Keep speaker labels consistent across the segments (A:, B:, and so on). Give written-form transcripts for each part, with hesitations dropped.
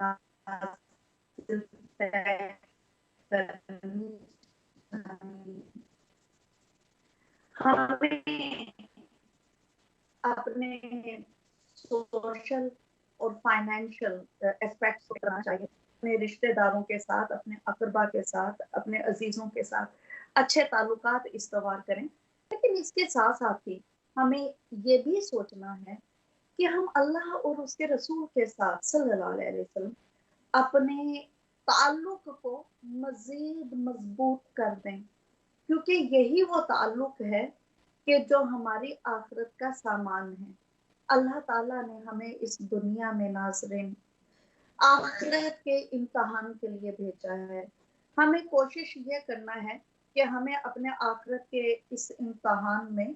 A: منازل طے کرنی چاہیے. ہمیں اپنے سوشل اور فائنینشیل اسپیکٹس کو کرنا چاہیے. اپنے رشتہ داروں کے ساتھ، اپنے اقربا کے ساتھ، اپنے عزیزوں کے ساتھ اچھے تعلقات استوار کریں. لیکن اس کے ساتھ ساتھ ہی ہمیں یہ بھی سوچنا ہے کہ ہم اللہ اور اس کے رسول کے ساتھ صلی اللہ علیہ وسلم اپنے تعلق کو مزید مضبوط کر دیں، کیونکہ یہی وہ تعلق ہے کہ جو ہماری آخرت کا سامان ہے. اللہ تعالیٰ نے ہمیں اس دنیا میں ناظرین آخرت کے امتحان کے لیے بھیجا ہے. ہمیں کوشش یہ کرنا ہے کہ ہمیں اپنے آخرت کے اس امتحان میں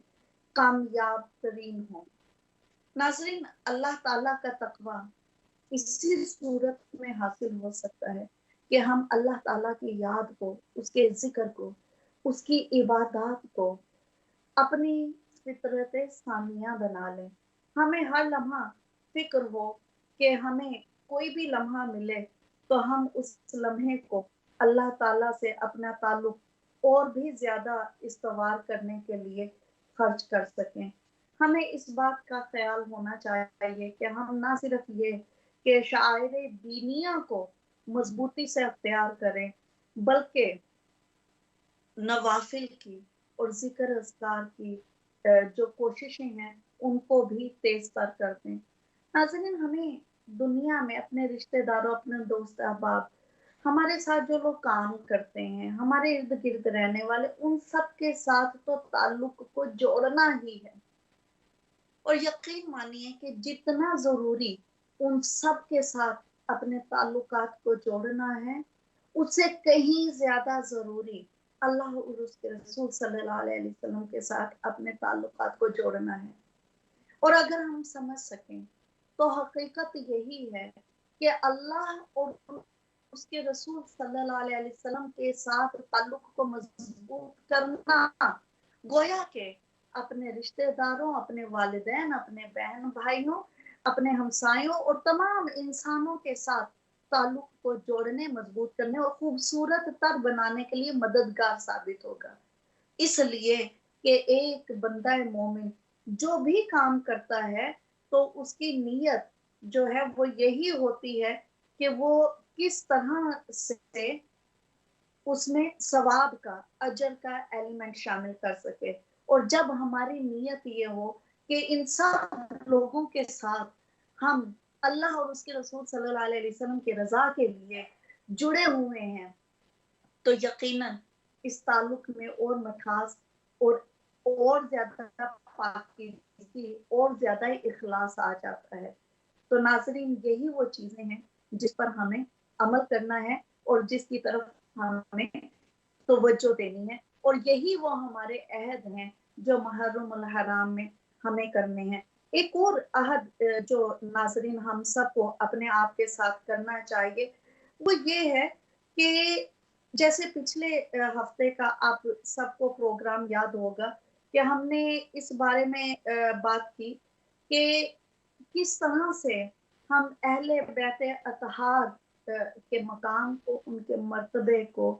A: کامیاب ترین ہوں. ناظرین، اللہ تعالیٰ کا تقوی اسی صورت میں حاصل ہو سکتا ہے کہ ہم اللہ تعالیٰ کی یاد کو، اس کے ذکر کو، اس کی عبادات کو اپنی فطرت ثانیہ بنا لیں. ہمیں ہر لمحہ فکر ہو کہ ہمیں کوئی بھی لمحہ ملے تو ہم اس لمحے کو اللہ تعالیٰ سے اپنا تعلق اور بھی زیادہ استوار کرنے کے لیے خرچ کر سکیں. ہمیں اس بات کا خیال ہونا چاہیے کہ ہم نہ صرف یہ کہ شعائر دینیہ کو مضبوطی سے اختیار کریں، بلکہ نوافل کی اور ذکر اذکار کی جو کوششیں ہیں ان کو بھی تیز تر کر دیں. ناظرین، ہمیں دنیا میں اپنے رشتہ داروں، اپنے دوست احباب، ہمارے ساتھ جو لوگ کام کرتے ہیں، ہمارے ارد گرد رہنے والے، ان سب کے ساتھ تو تعلق کو جوڑنا ہی ہے. اور یقین مانیے کہ جتنا ضروری ان سب کے ساتھ اپنے تعلقات کو جوڑنا ہے، اس سے کہیں زیادہ ضروری اللہ اور اس کے رسول صلی اللہ علیہ وسلم کے ساتھ اپنے تعلقات کو جوڑنا ہے. اور اگر ہم سمجھ سکیں تو حقیقت یہی ہے کہ اللہ اور اس کے رسول صلی اللہ علیہ وسلم کے ساتھ تعلق کو مضبوط کرنا گویا کہ اپنے رشتہ داروں، اپنے والدین، اپنے بہن بھائیوں، اپنے ہمسایوں اور تمام انسانوں کے ساتھ تعلق کو جوڑنے، مضبوط کرنے اور خوبصورت تر بنانے کے لیے مددگار ثابت ہوگا. اس لیے کہ ایک بندہ مومن جو بھی کام کرتا ہے تو اس کی نیت جو ہے وہ یہی ہوتی ہے کہ وہ کس طرح سے اس میں ثواب کا، اجر کا ایلیمنٹ شامل کر سکے. اور جب ہماری نیت یہ ہو کہ ان سب لوگوں کے ساتھ ہم اللہ اور اس کے رسول صلی اللہ علیہ وسلم کی رضا کے لیے جڑے ہوئے ہیں، تو یقیناً اس تعلق میں اور مٹھاس اور زیادہ پاکیزگی اور زیادہ اخلاص آ جاتا ہے. تو ناظرین، یہی وہ چیزیں ہیں جس پر ہمیں عمل کرنا ہے اور جس کی طرف ہمیں توجہ دینی ہے، اور یہی وہ ہمارے عہد ہیں جو محرم الحرام میں ہمیں کرنے ہیں. ایک اور عہد جو ناظرین ہم سب کو اپنے آپ کے ساتھ کرنا چاہیے وہ یہ ہے کہ جیسے پچھلے ہفتے کا آپ سب کو پروگرام یاد ہوگا کہ ہم نے اس بارے میں بات کی کہ کس طرح سے ہم اہل بیت اطہار کے مقام کو، ان کے مرتبے کو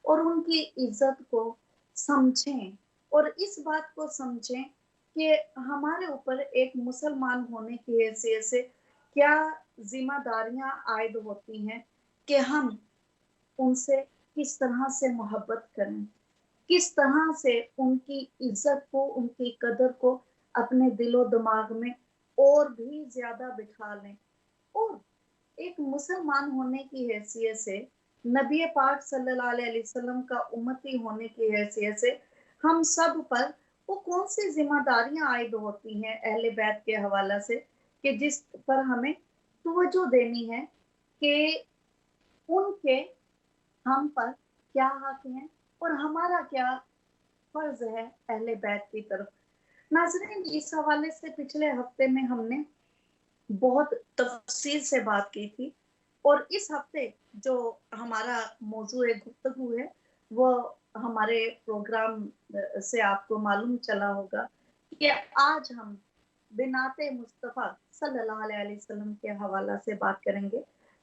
A: اور ان کی عزت کو سمجھیں، اور اس بات کو سمجھیں کہ ہمارے اوپر ایک مسلمان ہونے کی حیثیت سے کیا ذمہ داریاں عائد ہوتی ہیں کہ ہم ان سے کس طرح سے محبت کریں، کس طرح سے ان کی عزت کو، ان کی قدر کو اپنے دل و دماغ میں اور بھی زیادہ بٹھا لیں. اور ایک مسلمان ہونے کی حیثیت سے، نبی پاک صلی اللہ علیہ وسلم کا امتی ہونے کی حیثیت سے ہم سب پر وہ کون سی ذمہ داریاں عائد ہوتی ہیں اہل بیت کے حوالے سے کہ جس پر ہمیں توجہ دینی ہے کہ ان کے ہم پر کیا حق ہیں اور ہمارا کیا فرض ہے اہل بیت کی طرف. ناظرین، اس حوالے سے پچھلے ہفتے میں ہم نے بہت تفصیل سے بات کی تھی، اور اس ہفتے جو ہمارا موضوع گفتگو ہے وہ ہمارے پروگرام سے آپ کو معلوم چلا ہوگا کہ آج ہم بنات مصطفیٰ صلی اللہ علیہ وسلم کے حوالہ سے بات کریں گے.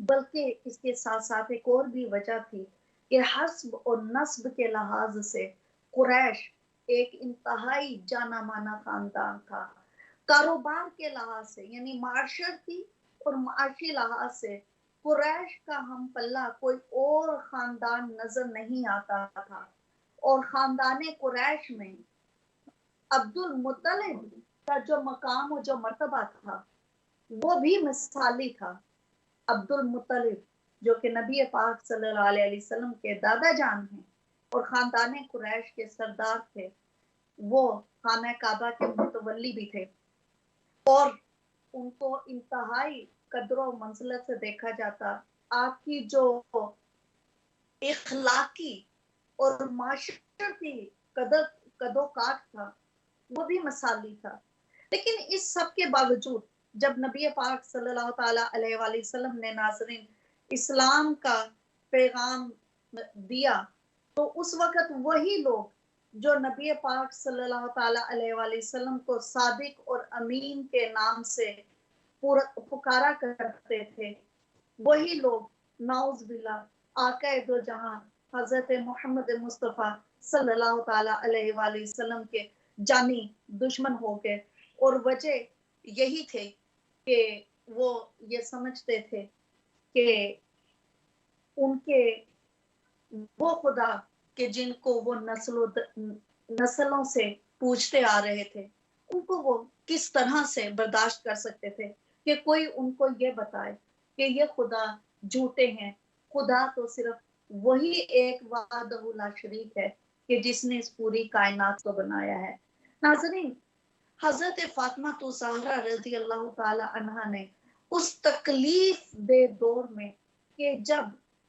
A: بلکہ اس کے ساتھ ساتھ ایک اور بھی وجہ تھی کہ حسب اور نسب کے لحاظ سے قریش ایک انتہائی جانا مانا خاندان تھا. کاروبار کے لحاظ سے یعنی معاشرتی اور معاشی لحاظ سے قریش کا ہم پلہ کوئی اور خاندان نظر نہیں آتا تھا. اور خاندان قریش میں عبد المطلب کا جو مقام و جو مرتبہ تھا وہ بھی مثالی تھا. عبد المطلب جو کہ نبی پاک صلی اللہ علیہ وسلم کے دادا جان ہیں اور خاندان قریش کے سردار تھے، وہ خانہ کعبہ کے متولی بھی تھے اور ان کو انتہائی قدر و منزلت سے دیکھا جاتا. آپ کی جو اخلاقی اور معاشرتی قد و کاٹ تھا وہ بھی مثالی تھا. لیکن اس سب کے باوجود جب نبی پاک صلی اللہ تعالی علیہ وآلہ وسلم نے ناظرین اسلام کا پیغام دیا تو اس وقت وہی لوگ جو نبی پاک صلی اللہ تعالی علیہ وآلہ وسلم کو صادق اور امین کے نام سے پکارا کرتے تھے، وہی لوگ نعوذ باللہ آقا دو جہاں حضرت محمد مصطفیٰ صلی اللہ تعالی علیہ وآلہ وسلم کے جانی دشمن ہو گئے. اور وجہ یہی تھے کہ وہ یہ سمجھتے تھے کہ ان کے وہ خدا کہ جن کو وہ نسلوں سے پوچھتے آ رہے تھے ان کو وہ کس طرح سے برداشت کر سکتے تھے کہ کوئی ان کو یہ بتائے کہ یہ خدا جھوٹے ہیں. خدا تو صرف وہی ایک وحدہ لا شریک ہے کہ جس نے اس پوری کائنات کو بنایا ہے. ناظرین حضرت فاطمہ تو زہرا رضی اللہ تعالی عنہا نے اس تکلیف دے دور میں کہ جب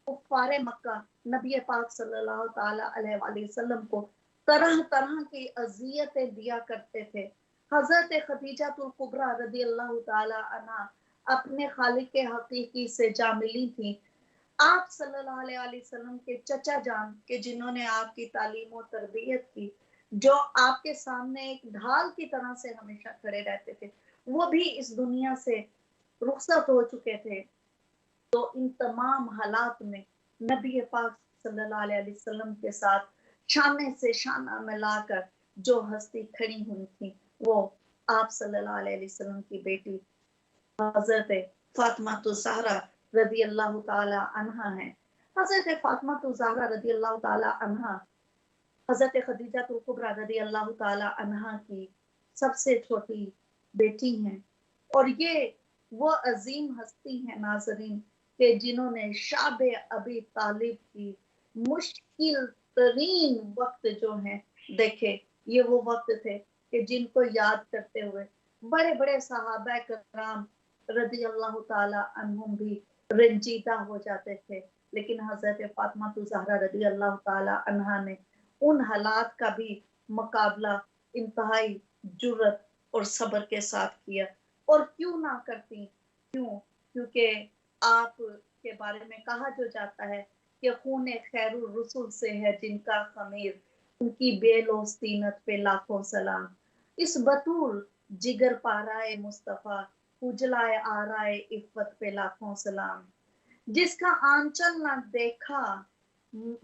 A: کفار مکہ نبی پاک صلی اللہ تعالی علیہ وآلہ وسلم کو طرح طرح کی اذیتیں دیا کرتے تھے، حضرت خدیجہ الکبریٰ رضی اللہ تعالی عنہا اپنے خالق حقیقی سے جا ملی تھی. آپ صلی اللہ علیہ وسلم کے چچا جان کہ جنہوں نے آپ کی تعلیم و تربیت کی، جو آپ کے سامنے ایک ڈھال کی طرح سے ہمیشہ کھڑے رہتے تھے، وہ بھی اس دنیا سے رخصت ہو چکے تھے. تو ان تمام حالات میں نبی پاک صلی اللہ علیہ وسلم کے ساتھ شانے سے شانہ ملا کر جو ہستی کھڑی ہوئی تھی وہ آپ صلی اللہ علیہ وسلم کی بیٹی حضرت فاطمہ الزہرا رضی اللہ تعالی عنہا ہیں. حضرت فاطمہ الزہرا رضی اللہ تعالی عنہا حضرت خدیجہ الکبریٰ رضی اللہ تعالی عنہا کی سب سے چھوٹی بیٹی ہیں اور یہ وہ عظیم ہستی ہیں ناظرین کہ جنہوں نے شاب ابی طالب کی مشکل ترین وقت جو ہیں دیکھے. یہ وہ وقت تھے کہ جن کو یاد کرتے ہوئے بڑے بڑے صحابہ کرام رضی اللہ تعالی عنہم بھی رنجیدہ ہو جاتے تھے، لیکن حضرت فاطمہ الزہرا رضی اللہ تعالی عنہا نے ان حالات کا بھی مقابلہ انتہائی جرت اور صبر کے ساتھ کیا. اور کیوں نہ کرتی، کیونکہ آپ کے بارے میں کہا جو جاتا ہے کہ خون خیر الرسل سے ہے جن کا خمیر، ان کی بے لوث طینت پہ لاکھوں سلام. اس بطول جگر پارائے مصطفیٰ اجلائے آرائے عفت پہ لاکھوں سلام. جس کا آنچل نہ دیکھا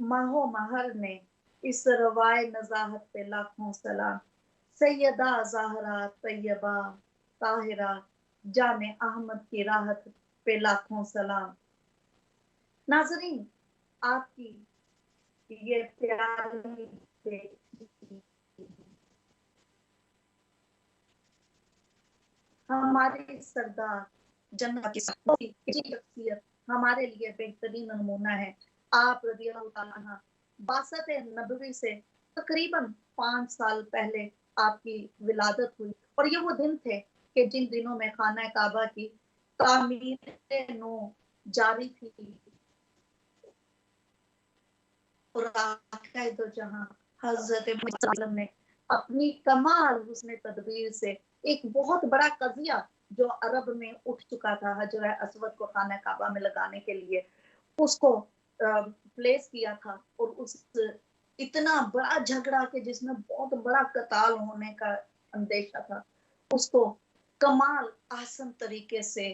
A: ماہ و مہر نے، اس روائے نزاہت پہ لاکھوں سلام. سیدہ زہرا طیبہ طاہرہ جان احمد کی راحت پہ لاکھوں سلام. ناظرین آپ کی یہ پیاری بیٹی ہمارے سردار جنت کی شخصیت ہمارے لیے بہترین نمونہ ہے. آپ رضی اللہ تعالیٰ عنہ باسط نبوی سے تقریباً 5 سال پہلے آپ کی ولادت ہوئی اور یہ وہ دن تھے کہ جن دنوں میں خانہ کعبہ کی تعمیر نو جاری تھی اور آقا دو جہاں حضرت محمد صلی اللہ علیہ وسلم نے اپنی کمال حسن تدبیر سے ایک بہت بڑا قضیہ جو عرب میں اٹھ چکا تھا حجر اسود کو خانہ کعبہ میں لگانے کے لیے، اس کو پلیس کیا تھا. اور اس اتنا بڑا جھگڑا کہ جس میں بہت بڑا قتال ہونے کا اندیشہ تھا، اس کو کمال آسن طریقے سے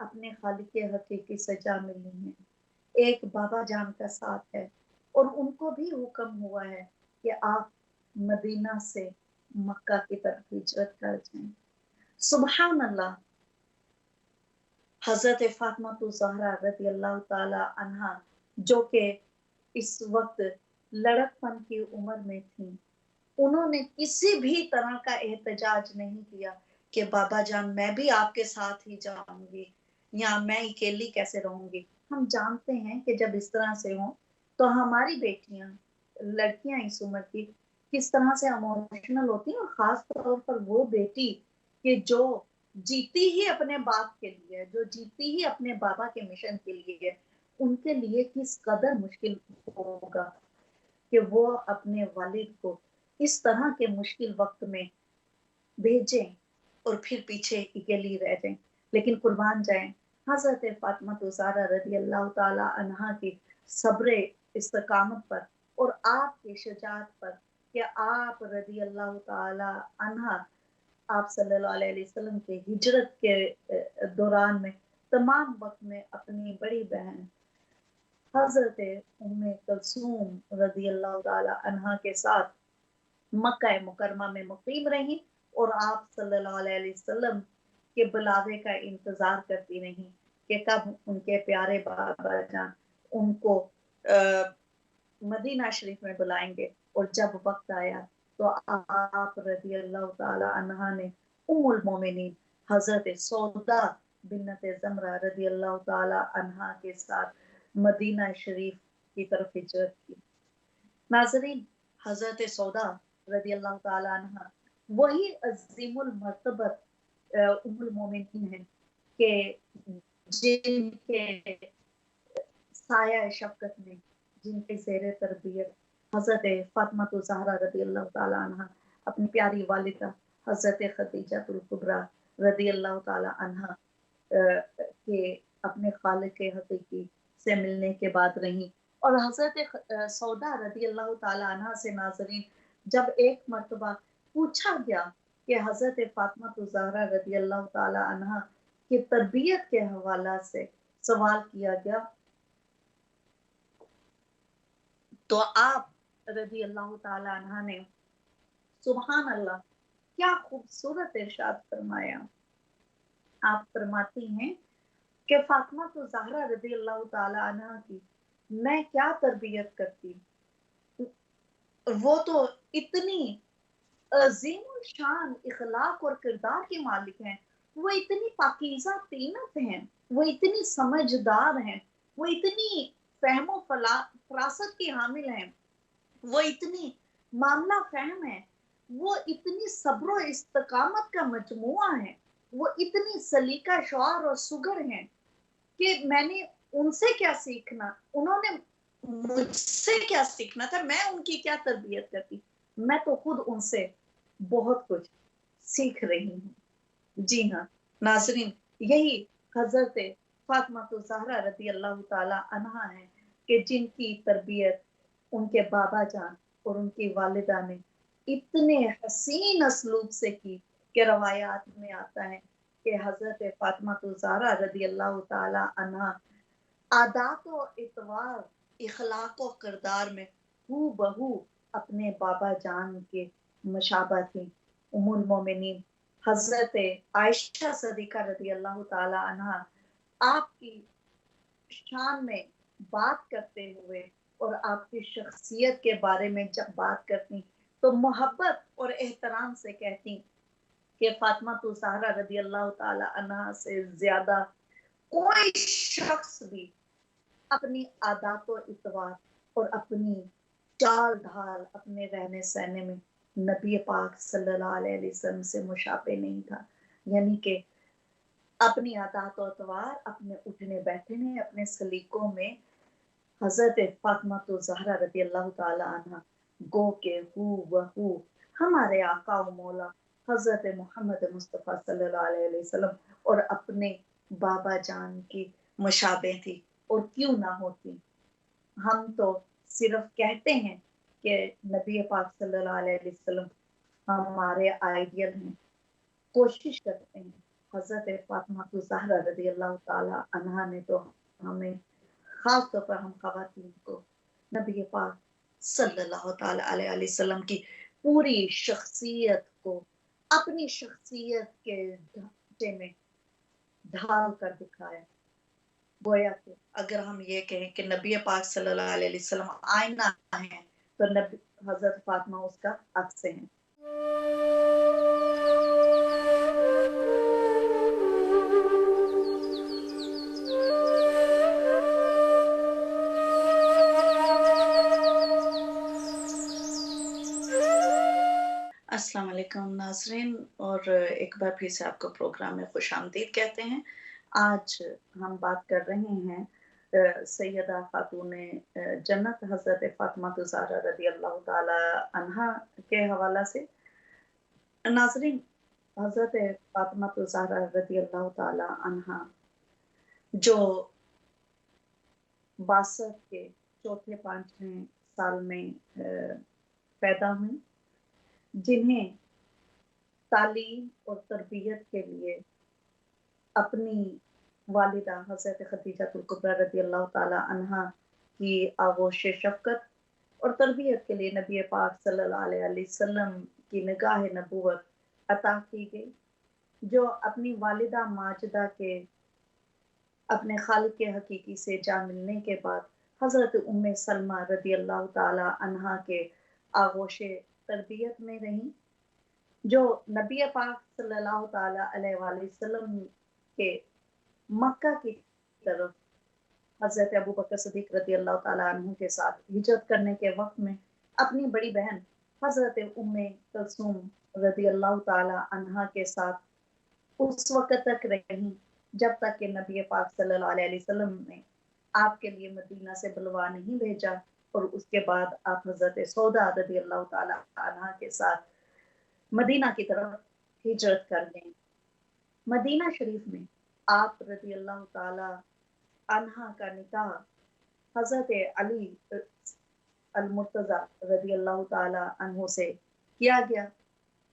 A: اپنے خالق حقیقی سے جا ملنی ہے، ایک بابا جان کا ساتھ ہے، اور ان کو بھی حکم ہوا ہے کہ آپ مدینہ سے مکہ کی طرف ہجرت کر جائیں۔ سبحان اللہ، حضرت فاطمہ الزہرا رضی اللہ تعالی عنہا جو کہ اس وقت لڑک پن کی عمر میں تھیں، انہوں نے کسی بھی طرح کا احتجاج نہیں کیا کہ بابا جان میں بھی آپ کے ساتھ ہی جاؤں گی یا میں اکیلی کیسے رہوں گی۔ ہم جانتے ہیں کہ جب اس طرح سے ہوں تو ہماری بیٹیاں، لڑکیاں اس عمر کی کس طرح سے اموشنل ہوتی ہیں، اور خاص طور پر وہ بیٹی کہ جو جیتی ہی اپنے باپ کے لیے، جو جیتی ہی اپنے بابا کے مشن کے لیے، ان کے لیے کس قدر مشکل ہوگا کہ وہ اپنے والد کو اس طرح کے مشکل وقت میں بھیجیں اور پھر پیچھے اکیلی رہ جائیں۔ لیکن قربان جائیں حضرت فاطمہ الزہرا رضی اللہ تعالی عنہا کی صبر استقامت پر اور آپ کی شجاعت پر کہ آپ رضی اللہ تعالی عنہا آپ صلی اللہ علیہ وسلم کے ہجرت کے دوران میں تمام وقت میں اپنی بڑی بہن حضرت ام کلثوم رضی اللہ تعالی عنہا کے ساتھ مکہ مکرمہ میں مقیم رہی، اور آپ صلی اللہ علیہ وسلم کے بلاوے کا انتظار کرتی رہی کہ کب ان کے پیارے بابا جان ان کو مدینہ شریف میں بلائیں گے۔ اور جب وقت آیا تو آپ رضی اللہ تعالی عنہا نے ام المومنین حضرت سودا بنت زمرہ رضی اللہ تعالی عنہا کے ساتھ مدینہ شریف کی طرف ہجرت کی۔ ناظرین، حضرت سودا رضی اللہ تعالی عنہ وہی عظیم المرتبت ام المومنین ہیں کہ جن کے سایہ شفقت میں، جن کے زیر تربیت حضرت فاطمہ الزہرا رضی اللہ تعالی عنہ اپنی پیاری والدہ حضرت خدیجہ الکبریٰ رضی اللہ تعالی عنہ کے اپنے خالق حقیقی سے ملنے کے بعد رہیں۔ اور حضرت سودا رضی اللہ تعالی عنہ سے ناظرین جب ایک مرتبہ پوچھا گیا کہ حضرت فاطمہ الزہرا رضی اللہ تعالی عنہ کی تربیت کے حوالہ سے سوال کیا گیا تو آپ رضی اللہ تعالی عنہ نے سبحان اللہ کیا خوبصورت ارشاد فرمایا۔ آپ فرماتی ہیں کہ فاطمہ الزہرا رضی اللہ تعالی عنہ کی میں کیا تربیت کرتی، وہ تو اتنی عظیم الشان اخلاق اور کردار کے مالک ہیں، وہ اتنی پاکیزہ طینت ہیں، وہ اتنی سمجھدار ہیں، وہ اتنی فہم و فراست کی حامل ہیں، وہ اتنی معاملہ فہم ہے، وہ اتنی صبر و استقامت کا مجموعہ ہے، وہ اتنی سلیقہ شعار اور سگر ہیں کہ میں نے ان سے کیا سیکھنا، انہوں نے مجھ سے کیا سیکھنا تھا، میں ان کی کیا تربیت کرتی، میں تو خود ان سے بہت کچھ سیکھ رہی ہوں۔ جی ہاں ناظرین، یہی حضرت فاطمہ الزہرا رضی اللہ تعالی عنہا ہیں کہ جن کی تربیت ان کے بابا جان اور ان کی والدہ نے اتنے حسین اسلوب سے کی کہ روایات میں آتا ہے کہ حضرت فاطمہ الزہرا رضی اللہ تعالی عنہا عادات و اطوار، اخلاق و کردار میں ہو بہو اپنے بابا جان کے مشابہ تھی۔ ام المومنین حضرت عائشہ صدیقہ رضی اللہ تعالی عنہا آپ کی شان میں بات کرتے ہوئے اور آپ کی شخصیت کے بارے میں جب بات کرتی تو محبت اور احترام سے کہتی کہ فاطمہ الزہرا رضی اللہ تعالی عنہا سے زیادہ کوئی شخص بھی اپنی عادات و اطوار اور اپنی چال ڈھال، اپنے رہنے سہنے میں نبی پاک صلی اللہ علیہ وسلم سے مشابہ نہیں تھا۔ یعنی کہ اپنی عادات و اطوار، اپنے اٹھنے بیٹھنے، اپنے سلیقوں میں حضرت فاطمہ الزہرا رضی اللہ تعالی عنہ گو کے ہو بہو ہمارے آقا و مولا حضرت محمد مصطفیٰ صلی اللہ علیہ وسلم اور اپنے بابا جان کی مشابہ تھی، اور کیوں نہ ہوتی۔ ہم تو صرف کہتے ہیں کہ نبی پاک صلی اللہ علیہ وسلم ہمارے آئیڈیل ہیں، کوشش کرتے ہیں حضرت فاطمہ زہرا رضی اللہ تعالی عنہا نے تو ہمیں خاص طور پر ہم خواتین کو نبی پاک صلی اللہ تعالی علیہ وسلم کی پوری شخصیت کو اپنی شخصیت کے ڈھانچے میں ڈھال کر دکھایا. گویا کہ اگر ہم یہ کہیں کہ نبی پاک صلی اللہ علیہ وسلم آئینہ ہیں تو نبی حضرت فاطمہ اس کا عکس ہیں. السلام علیکم ناظرین، اور ایک بار پھر سے آپ کو پروگرام میں خوش آمدید کہتے ہیں. آج ہم بات کر رہے ہیں سیدہ خاتون جنت حضرت فاطمہ زہرا رضی اللہ تعالی عنہا کے حوالہ سے. ناظرین، حضرت فاطمہ زہرا رضی اللہ تعالی عنہا جو 62 کے چوتھے پانچویں سال میں پیدا ہوئی، جنہیں تعلیم اور تربیت کے لیے اپنی والدہ حضرت خدیجہ الکبریٰ رضی اللہ تعالی عنہا کی آغوش شفقت اور تربیت کے لیے نبی پاک صلی اللہ علیہ وسلم کی نگاہ نبوت عطا کی گئی، جو اپنی والدہ ماجدہ کے اپنے خالق حقیقی سے جا ملنے کے بعد حضرت ام سلمہ رضی اللہ تعالی عنہا کے آغوش تربیت میں رہیں، جو نبی پاک صلی اللہ تعالی علیہ وآلہ وسلم کے مکہ کی طرف حضرت ابو بکر صدیق رضی اللہ تعالیٰ عنہ کے ساتھ ہجرت کرنے کے وقت میں اپنی بڑی بہن حضرت ام کلثوم رضی اللہ تعالیٰ عنہ کے ساتھ اس وقت تک رہیں جب تک کہ نبی پاک صلی اللہ علیہ وسلم نے آپ کے لیے مدینہ سے بلوا نہیں بھیجا، اور اس کے بعد آپ حضرت سودا رضی اللہ تعالیٰ عنہ کے ساتھ مدینہ کی طرف ہجرت کر گئیں. مدینہ شریف میں آپ رضی اللہ تعالی عنہ کا نکاح حضرت علی المرتضی رضی اللہ تعالی عنہ سے کیا گیا،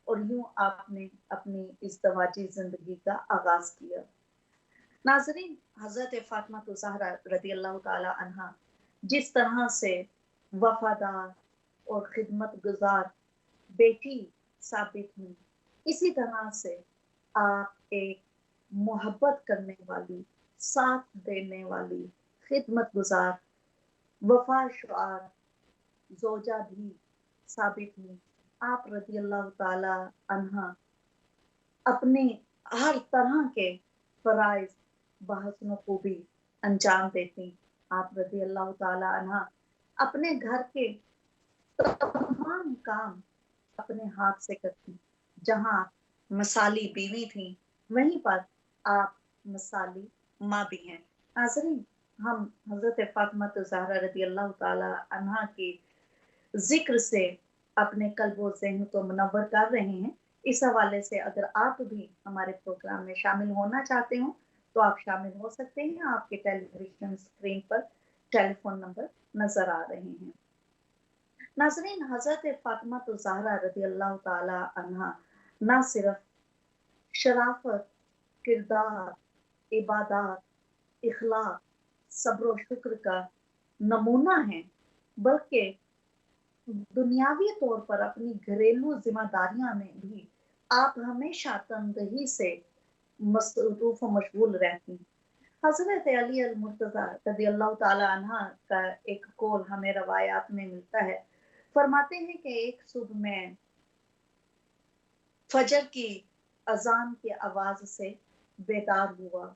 A: اور یوں آپ نے اپنی ازدواجی زندگی کا آغاز کیا. ناظرین، حضرت فاطمہ زہرا رضی اللہ تعالی عنہ جس طرح سے وفادار اور خدمت گزار بیٹی ثابت ہوئی، اسی طرح سے آپ ایک محبت کرنے والی، ساتھ دینے والی، خدمت گزار، وفا شعار زوجہ بھی ثابت ہوئی. آپ رضی اللہ تعالی عنہ اپنے ہر طرح کے فرائض بحسن و خوبی انجام دیتی. آپ رضی اللہ تعالی عنہ اپنے گھر کے تمام کام اپنے ہاتھ سے کرتی. جہاں مثالی بیوی تھیں، وہیں پر آپ مثالی ماں بھی ہیں. ناظرین، ہم حضرت فاطمہ زہرا رضی اللہ تعالی عنہ کی ذکر سے اپنے قلب و ذہن کو منور کر رہے ہیں. اس حوالے سے اگر آپ بھی ہمارے پروگرام میں شامل ہونا چاہتے ہوں تو آپ شامل ہو سکتے ہیں. آپ کے ٹیلی ویژن اسکرین پر ٹیلی فون نمبر نظر آ رہے ہیں. ناظرین، حضرت فاطمہ زہرا رضی اللہ تعالی عنہ نہ صرف شرافت، کردار، عبادات، اخلاق، صبر و شکر کا نمونہ ہیں، بلکہ دنیاوی طور پر اپنی گھریلو ذمہ داریاں میں بھی آپ ہمیشہ تندہی سے مصروف و مشغول رہتی. حضرت علی المرتضی رضی اللہ تعالی عنہ کا ایک قول ہمیں روایات میں ملتا ہے. فرماتے ہیں کہ ایک صبح میں فجر کی اذان کی آواز سے بیدار ہوا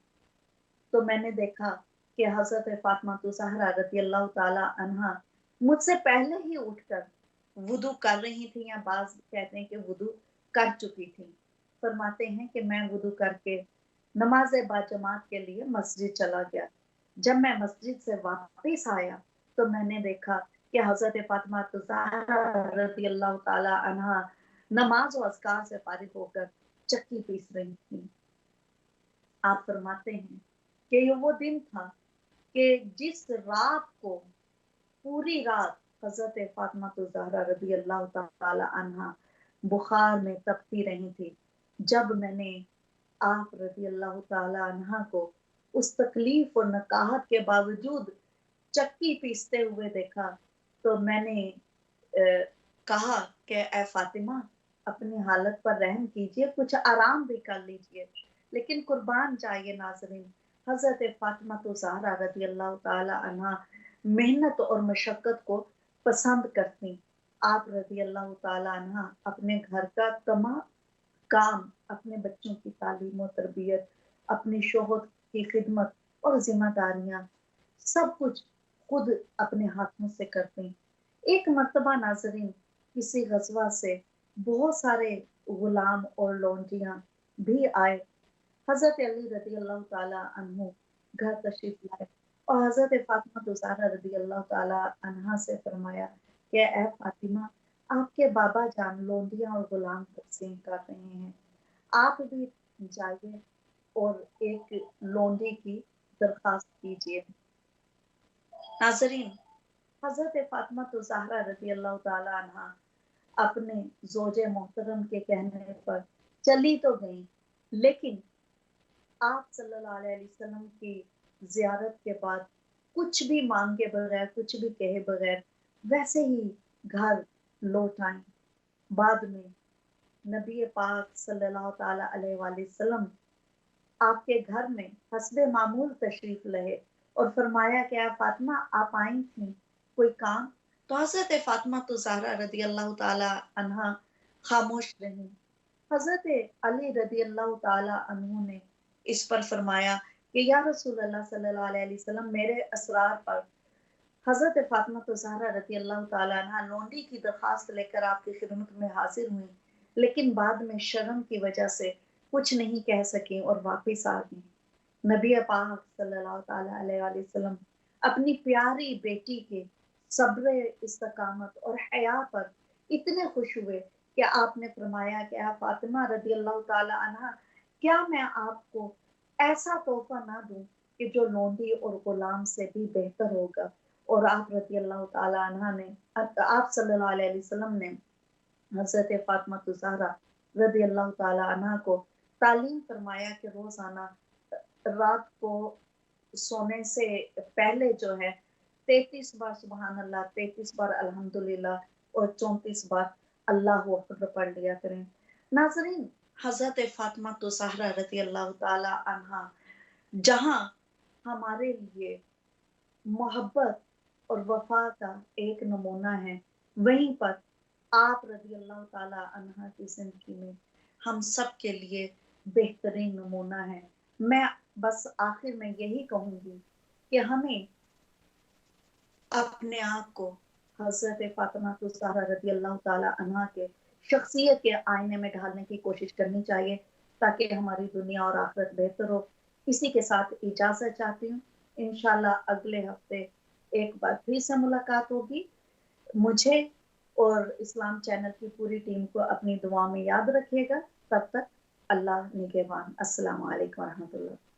A: تو میں نے دیکھا کہ حضرت فاطمہ زہرا رضی اللہ تعالی عنہ مجھ سے پہلے ہی اٹھ کر وضو کر رہی تھی، یا بعض کہتے ہیں کہ وضو کر چکی تھی. فرماتے ہیں کہ میں وضو کر کے نماز باجماعت کے لیے مسجد چلا گیا. جب میں مسجد سے واپس آیا تو میں نے دیکھا کہ حضرت فاطمہ زہرا رضی اللہ تعالی عنہ نماز و اذکار سے فارغ ہو کر چکی پیس رہی تھی. آپ فرماتے ہیں کہ یہ وہ دن تھا کہ جس رات کو پوری رات حضرت فاطمہ زہرا رضی اللہ تعالی عنہ بخار میں تپتی رہی تھی. جب میں نے آپ رضی اللہ تعالی عنہ کو اس تکلیف اور نکاہت کے باوجود چکی پیستے ہوئے دیکھا تو میں نے کہا کہ اے فاطمہ اپنی حالت پر رحم کیجئے، کچھ آرام بھی کر لیجئے۔ لیکن قربان جائیے ناظرین، حضرت فاطمہ تو زہرا رضی اللہ تعالی عنہ محنت اور مشقت کو پسند کرتی۔ آپ رضی اللہ تعالی عنہ اپنے گھر کا تمام کام، اپنے بچوں کی تعلیم و تربیت، اپنے شوہر کی خدمت اور ذمہ داریاں سب کچھ خود اپنے ہاتھوں سے کرتے ہیں۔ ایک مرتبہ ناظرین کسی غزوہ سے بہت سارے غلام اور لونڈیاں بھی آئے، حضرت علی رضی اللہ تعالی عنہ گھر تشریف لائے اور حضرت فاطمہ زہرا رضی اللہ تعالی عنہا سے فرمایا کہ اے فاطمہ آپ کے بابا جان لونڈیاں اور غلام تقسیم کر رہے ہیں، آپ بھی جائیے اور ایک لونڈی کی درخواست کیجیے۔ ناظرین، حضرت فاطمہ زہرا رضی اللہ تعالی عنہ اپنے زوج محترم کے کہنے پر چلی تو گئی، لیکن آپ صلی اللہ علیہ وسلم کی زیارت کے بعد کچھ بھی مانگے بغیر، کچھ بھی کہے بغیر ویسے ہی گھر لوٹ آئیں۔ بعد میں نبی پاک صلی اللہ تعالی علیہ وآلہ وسلم آپ کے گھر میں حسب معمول تشریف لائے اور فرمایا کہ فاطمہ آپ آئی تھیں، کوئی کام؟ تو حضرت فاطمہ زہرا رضی اللہ تعالی عنہ خاموش رہی۔ حضرت علی رضی اللہ تعالی عنہ نے اس پر فرمایا کہ یا رسول اللہ صلی اللہ علیہ وسلم، میرے اسرار پر حضرت فاطمہ زہرا رضی اللہ تعالی عنہ لونڈی کی درخواست لے کر آپ کی خدمت میں حاضر ہوئی، لیکن بعد میں شرم کی وجہ سے کچھ نہیں کہہ سکیں اور واپس آ گئیں۔ نبی پاک صلی اللہ تعالی علیہ وآلہ وسلم اپنی پیاری بیٹی کے صبر، استقامت اور حیا پر اتنے خوش ہوئے کہ آپ نے فرمایا کہ فاطمہ رضی اللہ تعالی عنہ، کیا میں آپ کو ایسا تحفہ نہ دوں کہ جو لونڈی اور غلام سے بھی بہتر ہوگا؟ اور آپ رضی اللہ تعالی عنہ نے، آپ صلی اللہ علیہ وسلم نے حضرت فاطمہ زہرا رضی اللہ تعالی عنہ کو تعلیم فرمایا کہ روزانہ رات کو سونے سے پہلے جو ہے 33 بار سبحان اللہ، 33 بار الحمدللہ اور 34 بار اللہ اکبر پڑھ لیا کریں۔ ناظرین، حضرت فاطمہ زہرا رضی اللہ تعالی عنہ جہاں ہمارے لیے محبت اور وفا کا ایک نمونہ ہے، وہیں پر آپ رضی اللہ تعالی عنہ کی زندگی میں ہم سب کے لیے بہترین نمونہ ہے۔ میں بس آخر میں یہی کہوں گی کہ ہمیں اپنے آپ کو حضرت فاطمہ زہرا رضی اللہ تعالی عنہ کے شخصیت کے آئینے میں ڈھالنے کی کوشش کرنی چاہیے تاکہ ہماری دنیا اور آخرت بہتر ہو۔ اسی کے ساتھ اجازت چاہتی ہوں، انشاءاللہ اگلے ہفتے ایک بار پھر سے ملاقات ہوگی۔ مجھے اور اسلام چینل کی پوری ٹیم کو اپنی دعا میں یاد رکھیے گا۔ تب تک اللہ نگہبان۔ السلام علیکم ورحمۃ اللہ۔